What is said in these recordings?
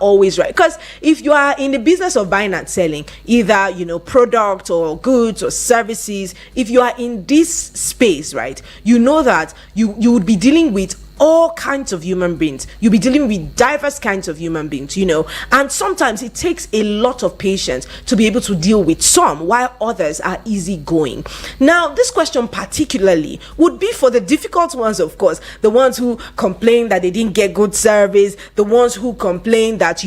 always right. Because if you are in the business of buying and selling, either, product or goods or services, if you are in this space, right, you know that you would be dealing with all kinds of human beings. You'll be dealing with diverse kinds of human beings, and sometimes it takes a lot of patience to be able to deal with some, while others are easygoing. Now, this question particularly would be for the difficult ones, of course, the ones who complain that they didn't get good service, the ones who complain that,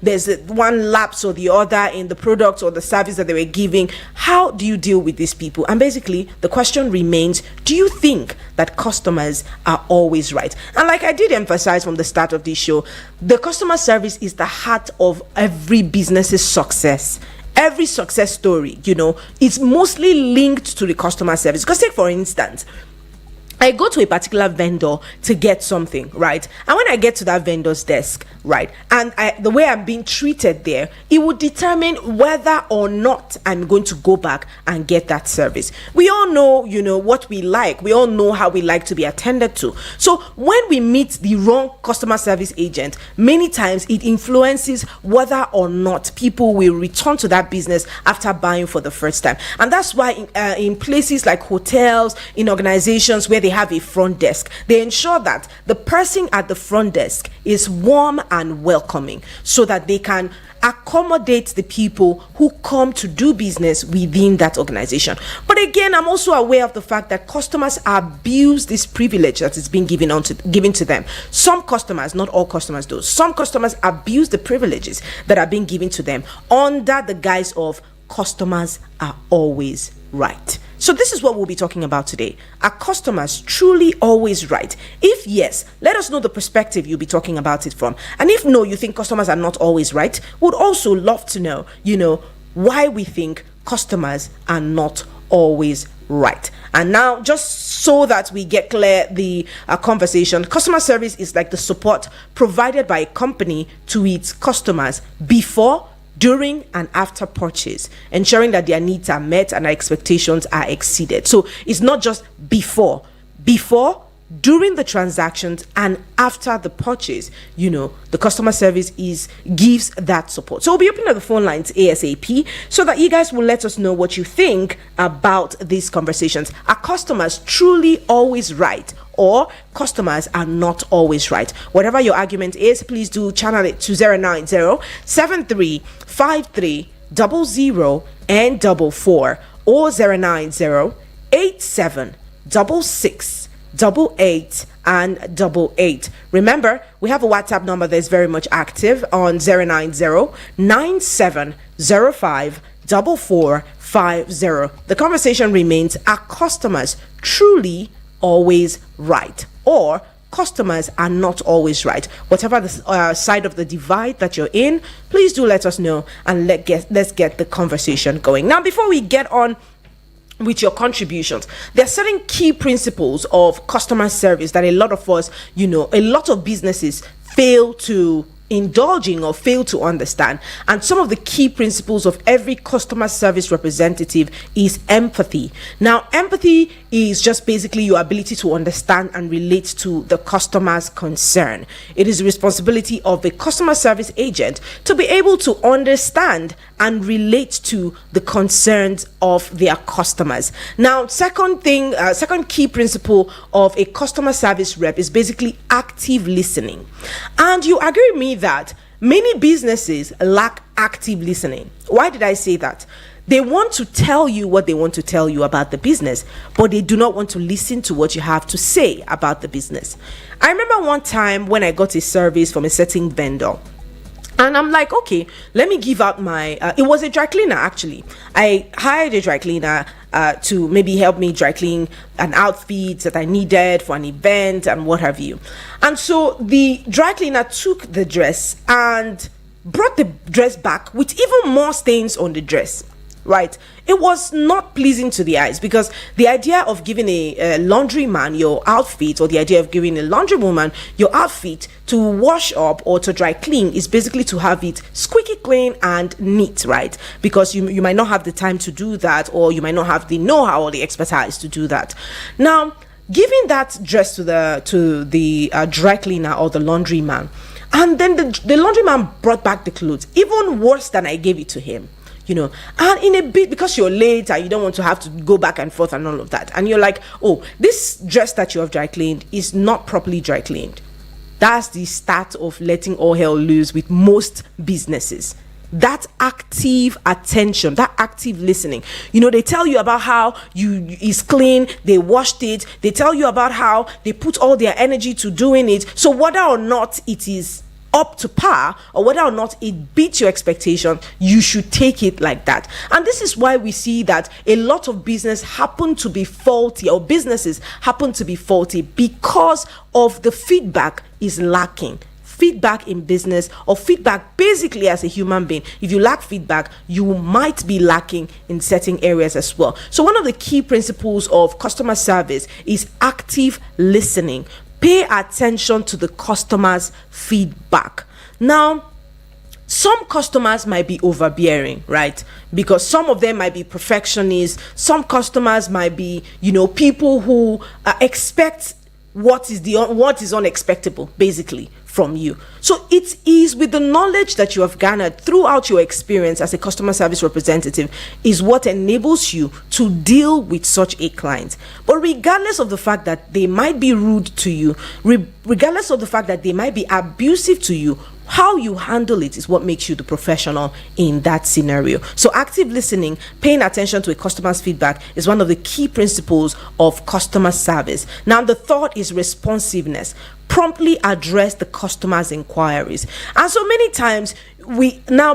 there's one lapse or the other in the product or the service that they were giving. How do you deal with these people? And basically, the question remains, do you think that customers are always right? And like I did emphasize from the start of this show, the customer service is the heart of every business's success. Every success story, it's mostly linked to the customer service. Because take, for instance, I go to a particular vendor to get something, right? And when I get to that vendor's desk, right, and the way I'm being treated there, it would determine whether or not I'm going to go back and get that service. We all know, what we like. We all know how we like to be attended to. So when we meet the wrong customer service agent, many times it influences whether or not people will return to that business after buying for the first time. And that's why in places like hotels, in organizations where they have a front desk, they ensure that the person at the front desk is warm and welcoming, so that they can accommodate the people who come to do business within that organization. But again, I'm also aware of the fact that customers abuse this privilege that is being given to them. Some customers, not all customers do, some customers abuse the privileges that are being given to them under the guise of customers are always right. So this is what we'll be talking about today. Are customers truly always right? If yes, let us know the perspective you'll be talking about it from. And if no, you think customers are not always right, would also love to know, why we think customers are not always right. And now, just so that we get clear the conversation, customer service is like the support provided by a company to its customers before, during, and after purchase, ensuring that their needs are met and their expectations are exceeded. So it's not just before, during the transactions, and after the purchase, the customer service gives that support. So we'll be opening up the phone lines ASAP so that you guys will let us know what you think about these conversations. Are customers truly always right, or customers are not always right? Whatever your argument is, please do channel it to 090-7353-00 and 44, or 090-8766-88 and 88. Remember, we have a WhatsApp number that's very much active on 090-9705-4450. The conversation remains, are customers truly always right, or customers are not always right? Whatever the side of the divide that you're in, please do let us know, and let's get the conversation going. Now, before we get on with your contributions, there are certain key principles of customer service that a lot of us, a lot of businesses fail to indulging or fail to understand. And some of the key principles of every customer service representative is empathy. Now, empathy is just basically your ability to understand and relate to the customer's concern. It is the responsibility of a customer service agent to be able to understand and relate to the concerns of their customers. Now, second key principle of a customer service rep is basically active listening. And you agree with me that many businesses lack active listening. Why did I say that? They want to tell you what they want to tell you about the business, but they do not want to listen to what you have to say about the business. I remember one time when I got a service from a certain vendor, and I'm like, okay, let me give out my, it was a dry cleaner actually. I hired a dry cleaner to maybe help me dry clean an outfit that I needed for an event and what have you. And so the dry cleaner took the dress and brought the dress back with even more stains on the dress. Right, it was not pleasing to the eyes, because the idea of giving a laundry man your outfit, or the idea of giving a laundry woman your outfit to wash up or to dry clean, is basically to have it squeaky clean and neat, right? Because you might not have the time to do that, or you might not have the know-how or the expertise to do that. Now, giving that dress to the dry cleaner or the laundry man, And then the laundryman brought back the clothes, even worse than I gave it to him. And in a bit, because you're late and you don't want to have to go back and forth and all of that, and you're like, oh, this dress that you have dry cleaned is not properly dry cleaned. That's the start of letting all hell loose with most businesses. That active attention, that active listening. They tell you about how it's clean, they washed it, they tell you about how they put all their energy to doing it. So whether or not it is up to par, or whether or not it beats your expectation, you should take it like that. And this is why we see that a lot of businesses happen to be faulty because of the feedback is lacking. Feedback in business, or feedback basically as a human being. If you lack feedback, you might be lacking in certain areas as well. So one of the key principles of customer service is active listening. Pay attention to the customer's feedback. Now, some customers might be overbearing, right? Because some of them might be perfectionists. Some customers might be, people who expect what is unexpected, basically, from you. So it is with the knowledge that you have garnered throughout your experience as a customer service representative is what enables you to deal with such a client. But regardless of the fact that they might be rude to you, regardless of the fact that they might be abusive to you, how you handle it is what makes you the professional in that scenario. So active listening, paying attention to a customer's feedback, is one of the key principles of customer service. Now, the third is responsiveness. Promptly address the customer's inquiries. And so many times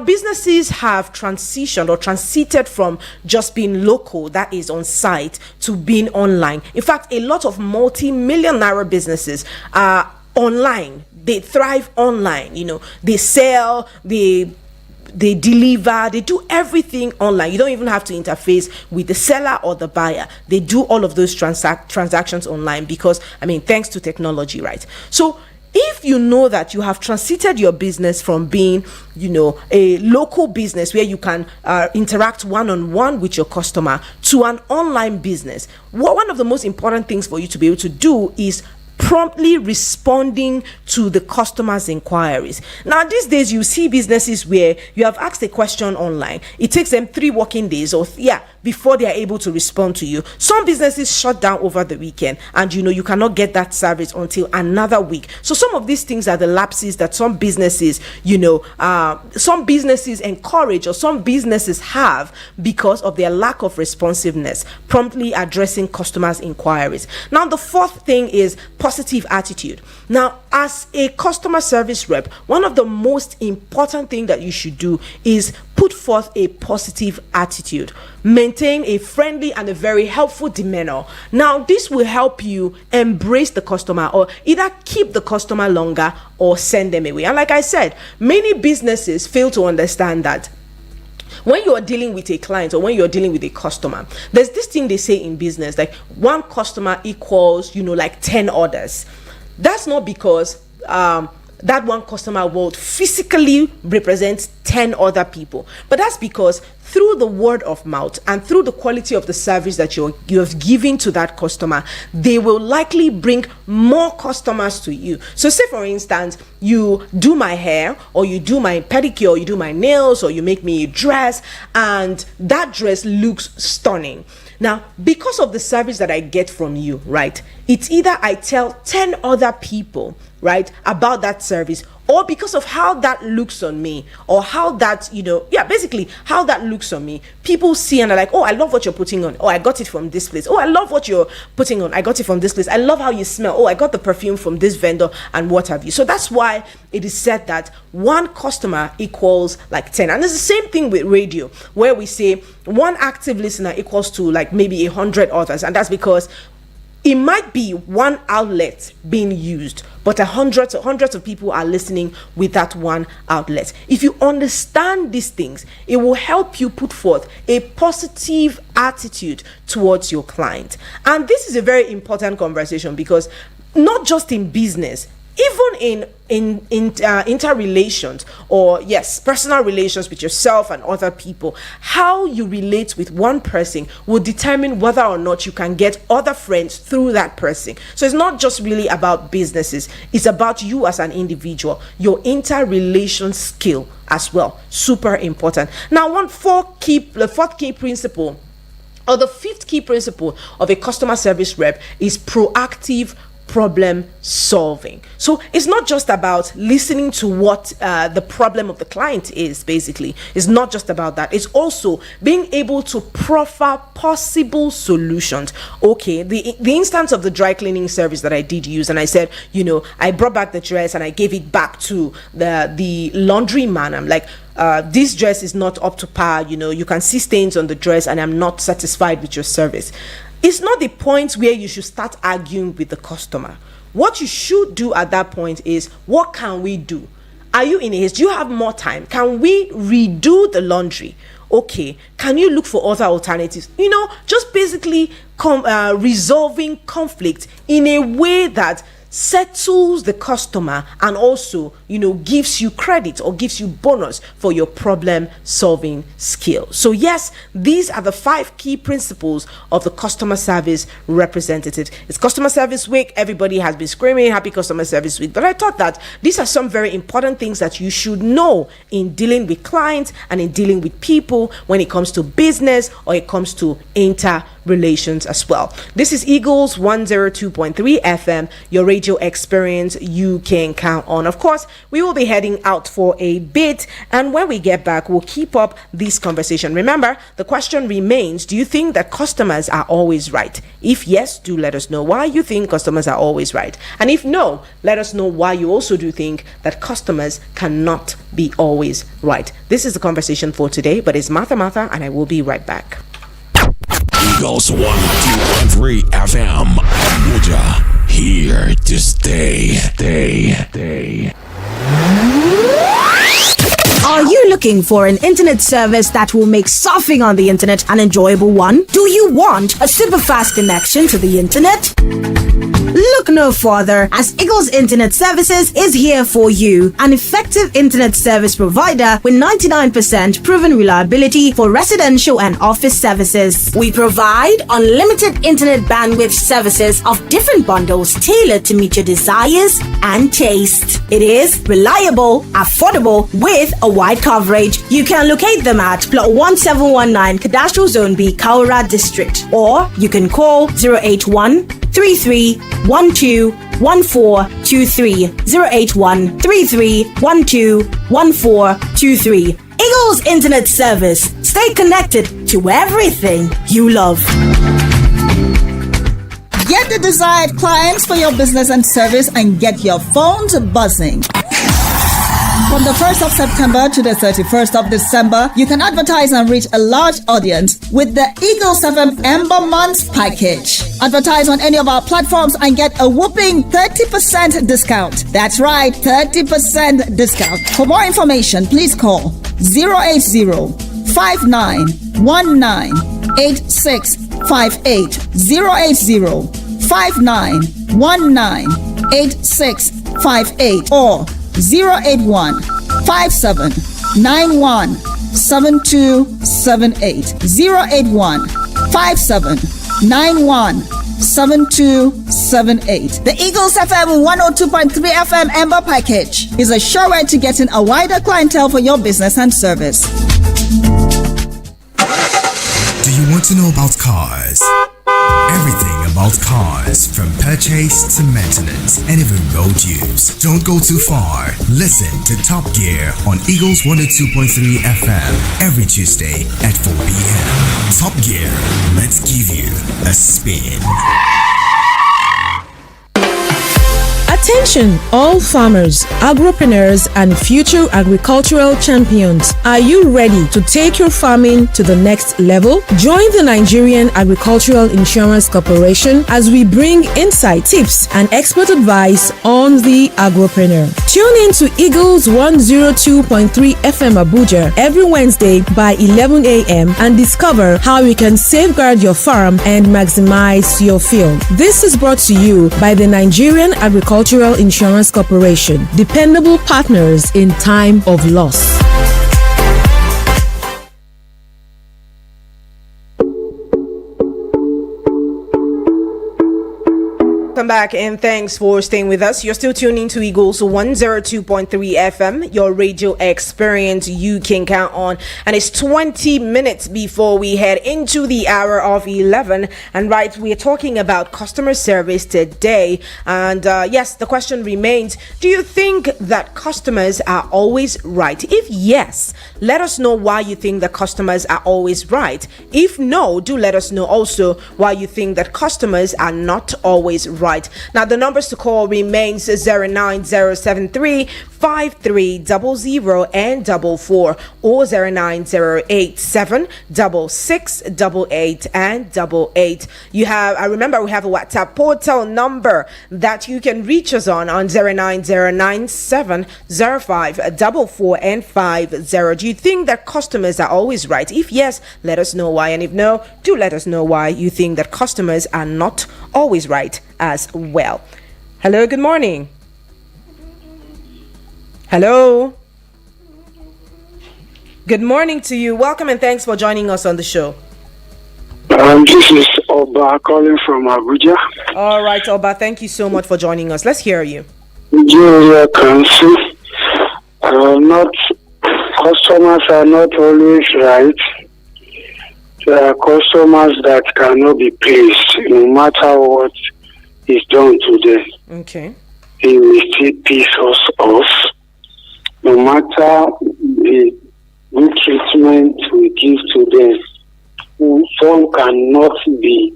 businesses have transited from just being local, that is on site, to being online. In fact, a lot of multi-million naira businesses are online. They thrive online. They sell, they deliver, they do everything online. You don't even have to interface with the seller or the buyer. They do all of those transactions online because, thanks to technology, right? So if you know that you have transited your business from being, a local business where you can interact one-on-one with your customer to an online business, one of the most important things for you to be able to do is promptly responding to the customer's inquiries. Now, these days you see businesses where you have asked a question online, it takes them 3 working days before they are able to respond to you. Some businesses shut down over the weekend, and you cannot get that service until another week. So some of these things are the lapses that some businesses encourage, or some businesses have, because of their lack of responsiveness, promptly addressing customers' inquiries. Now, the fourth thing is positive attitude. Now, as a customer service rep, one of the most important things that you should do is put forth a positive attitude. Maintain a friendly and a very helpful demeanor. Now, this will help you embrace the customer, or either keep the customer longer or send them away. And like I said, many businesses fail to understand that when you are dealing with a client, or when you're dealing with a customer, there's this thing they say in business, like one customer equals, like 10 orders. That's not because that one customer will physically represent 10 other people, but that's because through the word of mouth and through the quality of the service that you have given to that customer, they will likely bring more customers to you. So say, for instance, you do my hair, or you do my pedicure, or you do my nails, or you make me a dress, and that dress looks stunning. Now, because of the service that I get from you, right, it's either I tell 10 other people, right, about that service, or because of how that looks on me, or how that, basically how that looks on me, people see and are like, oh, I love what you're putting on. Oh, I got it from this place. Oh, I love what you're putting on. I got it from this place. I love how you smell. Oh, I got the perfume from this vendor, and what have you. So that's why it is said that one customer equals like 10. And it's the same thing with radio, where we say one active listener equals to like maybe 100 others. And that's because it might be one outlet being used, but hundreds of people are listening with that one outlet. If you understand these things, it will help you put forth a positive attitude towards your client. And this is a very important conversation, because not just in business, even in interrelations, or yes, personal relations with yourself and other people. How you relate with one person will determine whether or not you can get other friends through that person. So it's not just really about businesses, it's about you as an individual, your interrelation skill as well. Super important. Now, the fourth key principle, or the fifth key principle of a customer service rep, is proactive problem solving. So it's not just about listening to what the problem of the client is. Basically, it's not just about that. It's also being able to proffer possible solutions. Okay, the instance of the dry cleaning service that I did use, and I said, I brought back the dress and I gave it back to the laundry man. I'm like, this dress is not up to par. You can see stains on the dress and I'm not satisfied with your service. It's not the point where you should start arguing with the customer. What you should do at that point is, what can we do? Are you in a haste? Do you have more time? Can we redo the laundry? Okay, can you look for other alternatives? Just basically resolving conflict in a way that settles the customer and also gives you credit or gives you bonus for your problem solving skill. So yes, these are the 5 key principles of the customer service representative. It's customer service week. Everybody has been screaming happy customer service week, but I thought that these are some very important things that you should know in dealing with clients and in dealing with people when it comes to business or it comes to interrelations as well. This is Eagles 102.3 FM, your radio experience you can count on. Of course, we will be heading out for a bit, and when we get back, we'll keep up this conversation. Remember, the question remains, do you think that customers are always right? If yes, do let us know why you think customers are always right. And if no, let us know why you also do think that customers cannot be always right. This is the conversation for today, but it's Martha, and I will be right back. Eagles 102.3 FM, Abuja. Here to stay. Are you looking for an internet service that will make surfing on the internet an enjoyable one? Do you want a super fast connection to the internet? Look no further, as Eagles Internet Services is here for you, an effective internet service provider with 99% proven reliability for residential and office services. We provide unlimited internet bandwidth services of different bundles tailored to meet your desires and taste. It is reliable, affordable, with a wide coverage. You can locate them at Plot 1719 Cadastral Zone B, Kaura District, or you can call 081 33 12 1423 081 33 12 1423. Eagles Internet Service. Stay connected to everything you love. Get the desired clients for your business and service and get your phones buzzing. From the 1st of September to the 31st of December, you can advertise and reach a large audience with the Eagles FM Ember Months package. Advertise on any of our platforms and get a whopping 30% discount. That's right, 30% discount. For more information, please call 080 5919 8658 080 5919 8658 or 081 57 91 7278 081 57 91 7278. The Eagles FM 102.3 FM Ember package is a sure way to getting a wider clientele for your business and service. Do you want to know about cars? Everything about cars, from purchase to maintenance and even road use. Don't go too far. Listen to Top Gear on Eagles 102.3 FM every Tuesday at 4 p.m. Top Gear, let's give you a spin. Attention, all farmers, agripreneurs, and future agricultural champions. Are you ready to take your farming to the next level? Join the Nigerian Agricultural Insurance Corporation as we bring insight, tips, and expert advice on the agripreneur. Tune in to Eagles 102.3 FM Abuja every Wednesday by 11 a.m. and discover how you can safeguard your farm and maximize your field. This is brought to you by the Nigerian Agricultural Agricultural Insurance Corporation. Dependable partners in time of loss. Welcome back and thanks for staying with us. You're still tuning to Eagles 102.3 FM, your radio experience you can count on. And it's 20 minutes before we head into the hour of 11. And right, we're talking about customer service today. And yes, the question remains, do you think that customers are always right? If yes, let us know why you think that customers are always right. If no, do let us know also why you think that customers are not always right. Now the numbers to call remains 09073 5300 and 44 or 09087 6688 and 88. You have, I remember we have a WhatsApp portal number that you can reach us on 09097 05 44 and 50. Do you think that customers are always right? If yes, let us know why, and if no, do let us know why you think that customers are not always right as well. Hello, good morning. Hello. Good morning to you. Welcome and thanks for joining us on the show. This is Oba calling from Abuja. All right, Oba, thank you so much for joining us. Let's hear you. Nigeria Council, not customers are not always right. There are customers that cannot be pleased, no matter what is done to them. Okay. They will still piss us off, no matter the good treatment we give to them. Some cannot be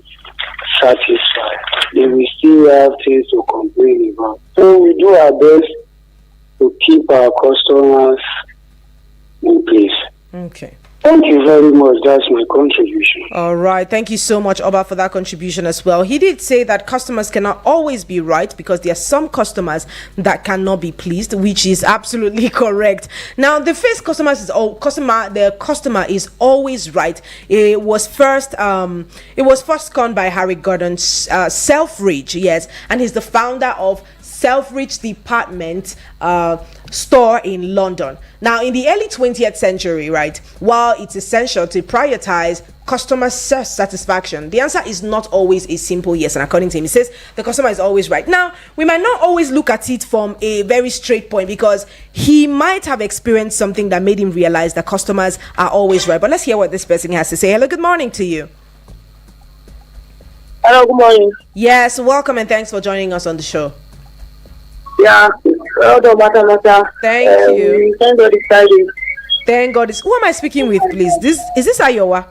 satisfied. They will still have things to complain about. So we do our best to keep our customers in place. Okay. Thank you very much. That's my contribution. All right. Thank you so much, Oba, for that contribution as well. He did say that customers cannot always be right because there are some customers that cannot be pleased, which is absolutely correct. Now, the first the customer is always right. It was first coined by Harry Gordon Selfridge, yes, and he's the founder of Selfridge Department store in London. Now, in the early 20th century, right, while it's essential to prioritize customer satisfaction, the answer is not always a simple yes. And according to him, he says the customer is always right. Now, we might not always look at it from a very straight point because he might have experienced something that made him realize that customers are always right. But let's hear what this person has to say. Hello, good morning to you. Hello, good morning. Yes, welcome and thanks for joining us on the show. Yeah, thank you. Thank God it's Friday. Thank God. Who am I speaking with, please? Is this Ayowa?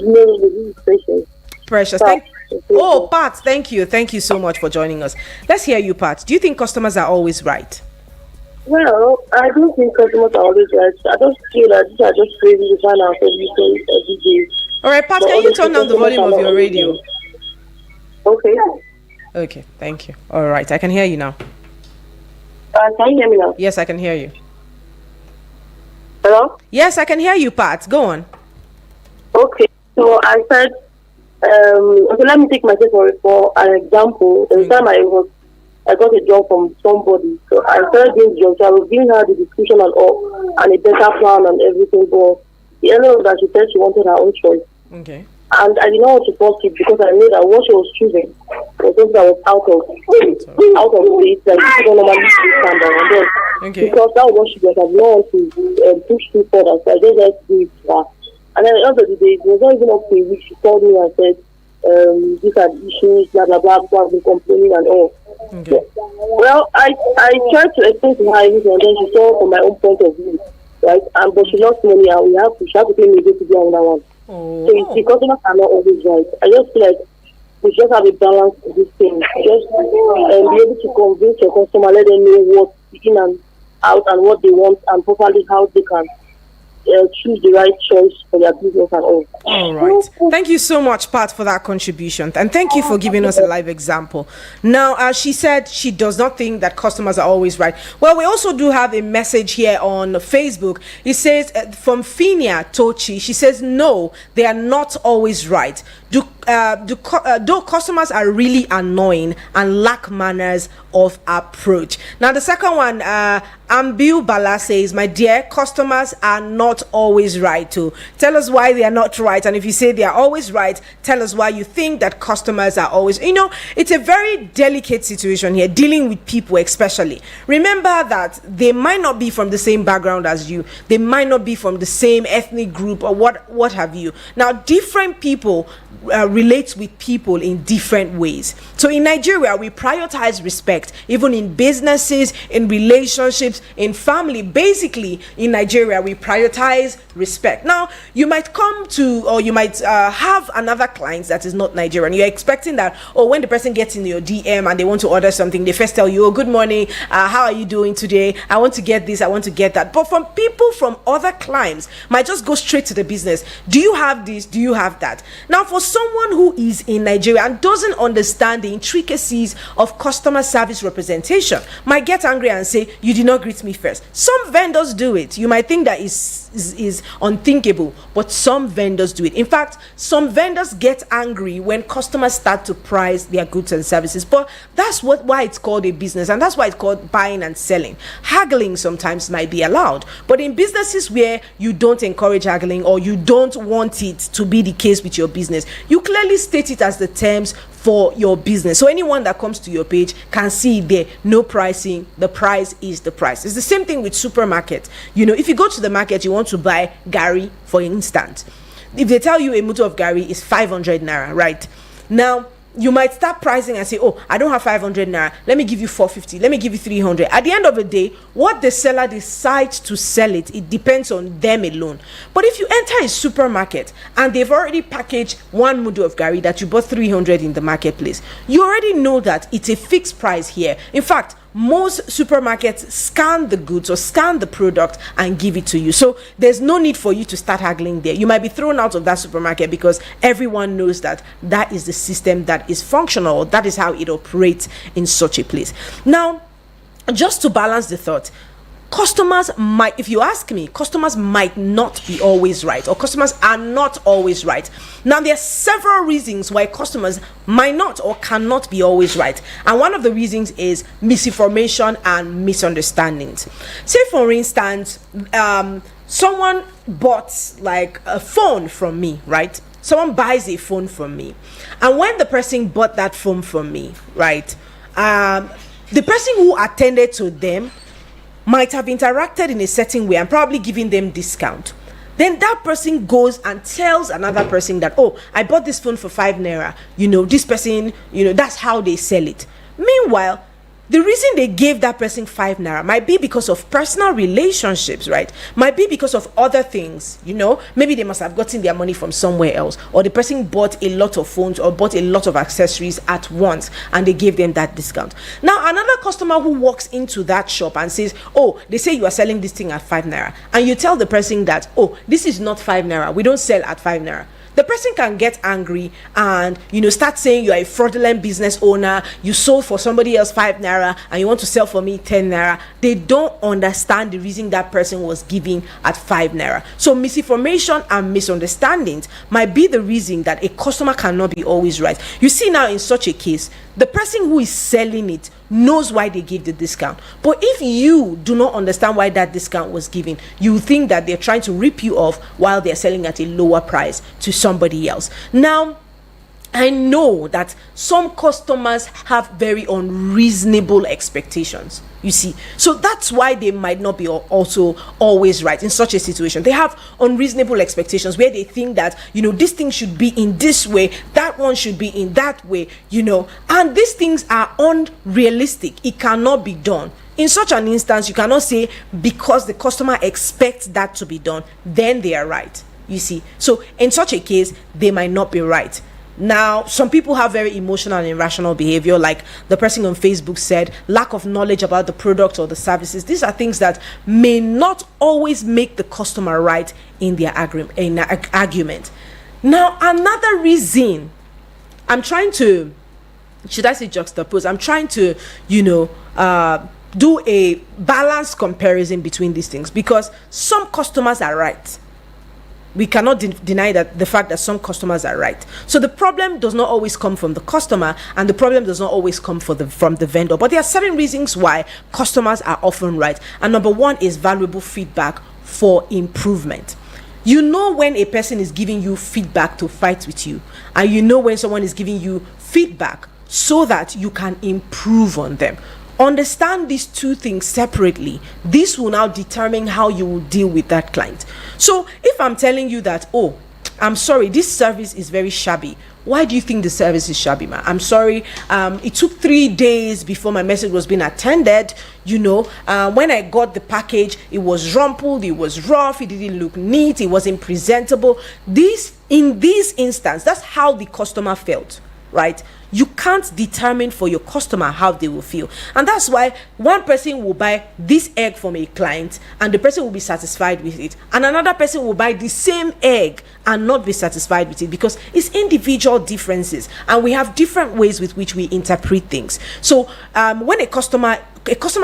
No, this is Precious. Precious. Pat, thank you. Thank you so much for joining us. Let's hear you, Pat. Do you think customers are always right? Well, I don't think customers are always right. I don't feel that these are just crazy to find out every day. All right, Pat, can you turn down the volume of your radio? Okay. Okay, thank you. All right, I can hear you now. Can you hear me now? Yes, I can hear you. Hello? Yes, I can hear you, Pat. Go on. Okay, so I said, okay, let me take myself for an example. The time I got a job from somebody, so I started doing the job, so I was giving her the description and all, and a better plan and everything, but the end of that, she said she wanted her own choice. Okay. And I did not want to force it because I knew that what she was choosing was something that was out of state, like she don't normally see standard. And then, because that was what she was, I did not want to push too further, so I just had to do it for her. And then at the end of the day, it was not even up to a week. She called me and said, these are the issues, blah, blah, blah, people have been complaining and all. Okay. Well, I tried to explain to her everything, and then she saw from my own point of view, right? But she lost money, and she had to pay me to do another one. Oh. So the customers are not always right. I just feel like we just have a balance to this thing. Just be able to convince your customer, let them know what in and out and what they want, and properly how they can choose the right choice for their business and all. All right. Thank you so much, Pat, for that contribution. And thank you for giving us a live example. Now, as she said, she does not think that customers are always right. Well, we also do have a message here on Facebook. It says from Finia Tochi, she says, no, they are not always right. though customers are really annoying and lack manners of approach. Now the second one, Ambil Bala says, my dear, customers are not always right too. Tell us why they are not right, and if you say they are always right, tell us why you think that customers are always, it's a very delicate situation here, dealing with people especially. Remember that they might not be from the same background as you, they might not be from the same ethnic group or what have you. Now different people relate with people in different ways. So in Nigeria, we prioritize respect, even in businesses, in relationships, in family. Basically in Nigeria, we prioritize respect. Now you might come to, or you might have another client that is not Nigerian. You're expecting that, when the person gets in your DM and they want to order something, they first tell you, good morning, how are you doing today? I want to get this, I want to get that. But from people from other climes, might just go straight to the business. Do you have this? Do you have that? Now for someone who is in Nigeria and doesn't understand the intricacies of customer service representation, might get angry and say, you did not greet me first. Some vendors do it. You might think that is unthinkable, but some vendors do it. In fact, some vendors get angry when customers start to price their goods and services. But that's why it's called a business, and that's why it's called buying and selling. Haggling sometimes might be allowed, but in businesses where you don't encourage haggling, or you don't want it to be the case with your business, you clearly state it as the terms for your business. So anyone that comes to your page can see there, no pricing, the price is the price. It's the same thing with supermarket. If you go to the market, you want to buy Gary, for instance. If they tell you a mutu of Gary is 500 naira, right? Now, you might start pricing and say, I don't have 500 naira, let me give you 450, let me give you 300. At the end of the day, what the seller decides to sell it depends on them alone. But if you enter a supermarket and they've already packaged one mudu of Gary that you bought 300 in the marketplace, you already know that it's a fixed price here. In fact, most supermarkets scan the goods or scan the product and give it to you. So there's no need for you to start haggling there. You might be thrown out of that supermarket because everyone knows that that is the system that is functional. That is how it operates in such a place. Now, just to balance the thought, customers might, if you ask me, customers might not be always right, or customers are not always right. Now, there are several reasons why customers might not or cannot be always right. And one of the reasons is misinformation and misunderstandings. Say, for instance, someone bought like a phone from me, right? Someone buys a phone from me. And when the person bought that phone from me, right, the person who attended to them might have interacted in a certain way and probably giving them discount. Then that person goes and tells another person that, I bought this phone for 5 naira. This person, that's how they sell it. Meanwhile, the reason they gave that person 5 naira might be because of personal relationships, right? Might be because of other things, maybe they must have gotten their money from somewhere else, or the person bought a lot of phones or bought a lot of accessories at once and they gave them that discount. Now, another customer who walks into that shop and says, they say you are selling this thing at 5 naira, and you tell the person that, this is not 5 naira, we don't sell at 5 naira. The person can get angry and start saying you are a fraudulent business owner, you sold for somebody else 5 naira and you want to sell for me 10 naira. They don't understand the reason that person was giving at 5 naira. So misinformation and misunderstandings might be the reason that a customer cannot be always right. You see, now in such a case, the person who is selling it knows why they give the discount. But if you do not understand why that discount was given, you think that they're trying to rip you off while they're selling at a lower price to somebody else. Now, I know that some customers have very unreasonable expectations, you see. So that's why they might not be also always right in such a situation. They have unreasonable expectations where they think that, this thing should be in this way, that one should be in that way, and these things are unrealistic. It cannot be done. In such an instance, you cannot say because the customer expects that to be done, then they are right, you see. So in such a case, they might not be right. Now, some people have very emotional and irrational behavior, like the person on Facebook said, lack of knowledge about the product or the services. These are things that may not always make the customer right in their argument. Now, another reason, I'm trying to, should I say juxtapose? I'm trying to, do a balanced comparison between these things, because some customers are right. we cannot deny that the fact that some customers are right. So the problem does not always come from the customer, and the problem does not always come from the vendor. But there are certain reasons why customers are often right. And number one is valuable feedback for improvement. You know when a person is giving you feedback to fight with you, and you know when someone is giving you feedback so that you can improve on them. Understand these two things separately. This will now determine how you will deal with that client. So if I'm telling you that, oh, I'm sorry, this service is very shabby. Why do you think the service is shabby, man? I'm sorry, it took 3 days before my message was being attended. When I got the package, it was rumpled, it was rough, it didn't look neat, it wasn't presentable. In this instance, that's how the customer felt, right? You can't determine for your customer how they will feel. And that's why one person will buy this egg from a client and the person will be satisfied with it. And another person will buy the same egg and not be satisfied with it, because it's individual differences. And we have different ways with which we interpret things. So when a customer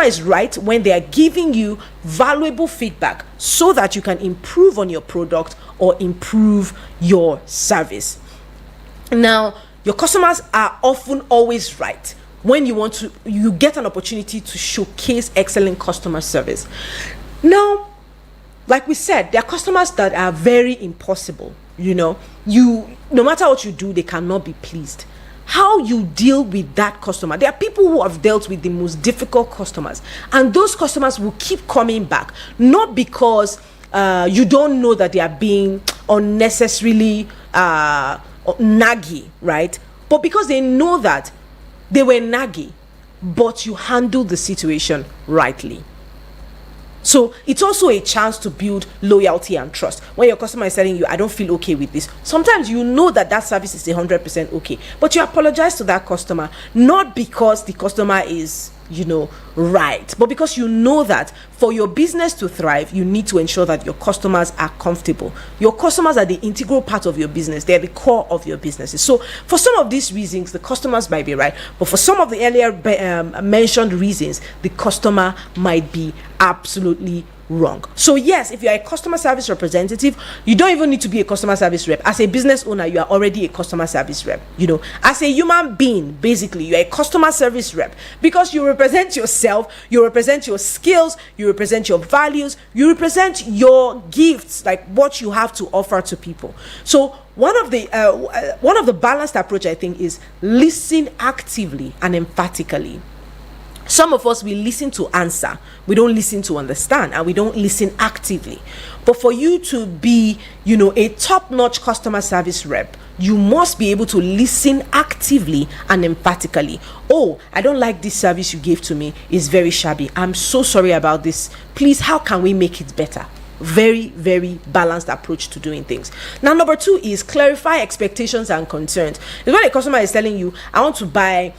is right when they are giving you valuable feedback so that you can improve on your product or improve your service. Now, your customers are often always right when you get an opportunity to showcase excellent customer service. Now, like we said, there are customers that are very impossible. No matter what you do, they cannot be pleased. How you deal with that customer? There are people who have dealt with the most difficult customers, and those customers will keep coming back, not because you don't know that they are being unnecessarily naggy, right? But because they know that they were naggy, but you handled the situation rightly. So it's also a chance to build loyalty and trust. When your customer is telling you, I don't feel okay with this, sometimes you know that service is 100% okay, but you apologize to that customer, not because the customer is right, but because you know that for your business to thrive, you need to ensure that your customers are comfortable. Your customers are the integral part of your business. They're the core of your businesses. So for some of these reasons, the customers might be right, but for some of the earlier mentioned reasons, the customer might be absolutely wrong. So yes, if you're a customer service representative, you don't even need to be a customer service rep. As a business owner, you are already a customer service rep. As a human being, basically, you're a customer service rep because you represent yourself, you represent your skills, you represent your values, you represent your gifts, like what you have to offer to people. So one of the balanced approach, I think, is listen actively and emphatically. Some of us, we listen to answer, we don't listen to understand, and we don't listen actively. But for you to be, a top-notch customer service rep, you must be able to listen actively and emphatically. Oh, I don't like this service you gave to me. It's very shabby. I'm so sorry about this. Please, how can we make it better? Very, very balanced approach to doing things. Now, number 2 is clarify expectations and concerns. It's when a customer is telling you, I want to buy,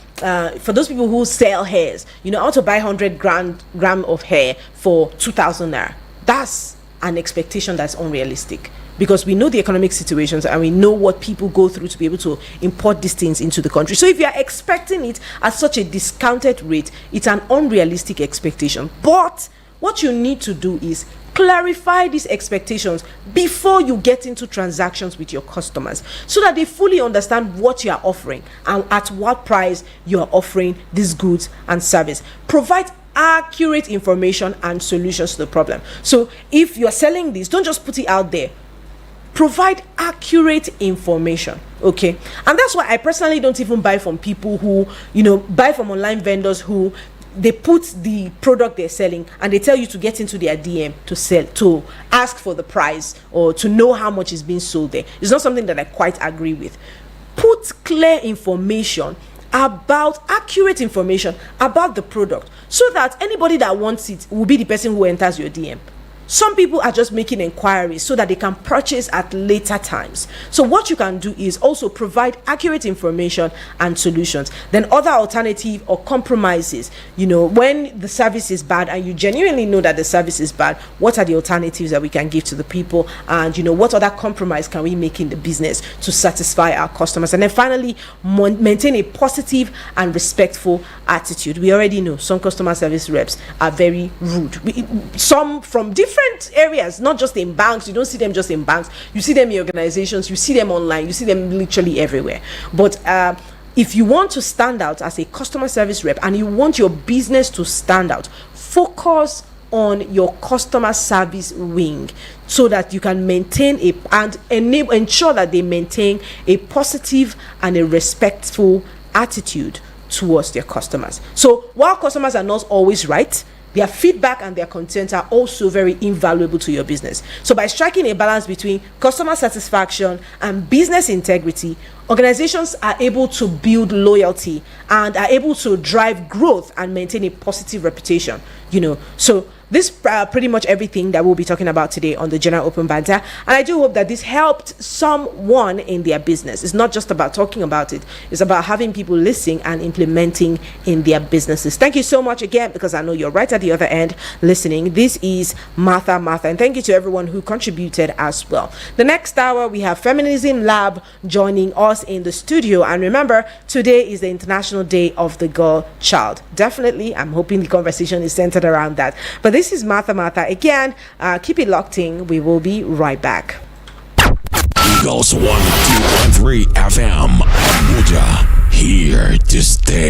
for those people who sell hairs, I want to buy 100 gram of hair for 2,000 naira. That's an expectation that's unrealistic, because we know the economic situations and we know what people go through to be able to import these things into the country. So if you are expecting it at such a discounted rate, it's an unrealistic expectation. But what you need to do is clarify these expectations before you get into transactions with your customers, so that they fully understand what you are offering and at what price you are offering these goods and service. Provide accurate information and solutions to the problem. So if you're selling this, don't just put it out there. Provide accurate information, okay? And that's why I personally don't even buy from people who, buy from online vendors who they put the product they're selling and they tell you to get into their DM to ask for the price or to know how much is being sold there. It's not something that I quite agree with. Put clear information accurate information about the product, so that anybody that wants it will be the person who enters your DM. Some people are just making inquiries so that they can purchase at later times. So what you can do is also provide accurate information and solutions. Then other alternative or compromises, when the service is bad and you genuinely know that the service is bad, what are the alternatives that we can give to the people? And what other compromise can we make in the business to satisfy our customers? And then finally, maintain a positive and respectful attitude. We already know some customer service reps are very rude. Some from different different areas, not just in banks. You don't see them just in banks. You see them in organizations. You see them online. You see them literally everywhere. But if you want to stand out as a customer service rep and you want your business to stand out, focus on your customer service wing so that you can maintain ensure that they maintain a positive and a respectful attitude towards their customers. So while customers are not always right, their feedback and their content are also very invaluable to your business. So by striking a balance between customer satisfaction and business integrity, organizations are able to build loyalty and are able to drive growth and maintain a positive reputation. So this pretty much everything that we'll be talking about today on the General Open Banter, and I do hope that this helped someone in their business. It's not just about talking about it, it's about having people listening and implementing in their businesses. Thank you so much again, because I know you're right at the other end listening. This is Martha, and thank you to everyone who contributed as well. The next hour we have Feminism Lab joining us in the studio, and remember, today is the International Day of the Girl Child. Definitely, I'm hoping the conversation is centered around that. But this is Martha again. Keep it locked in. We will be right back. Eagles 102.3 FM, Abuja, here to stay.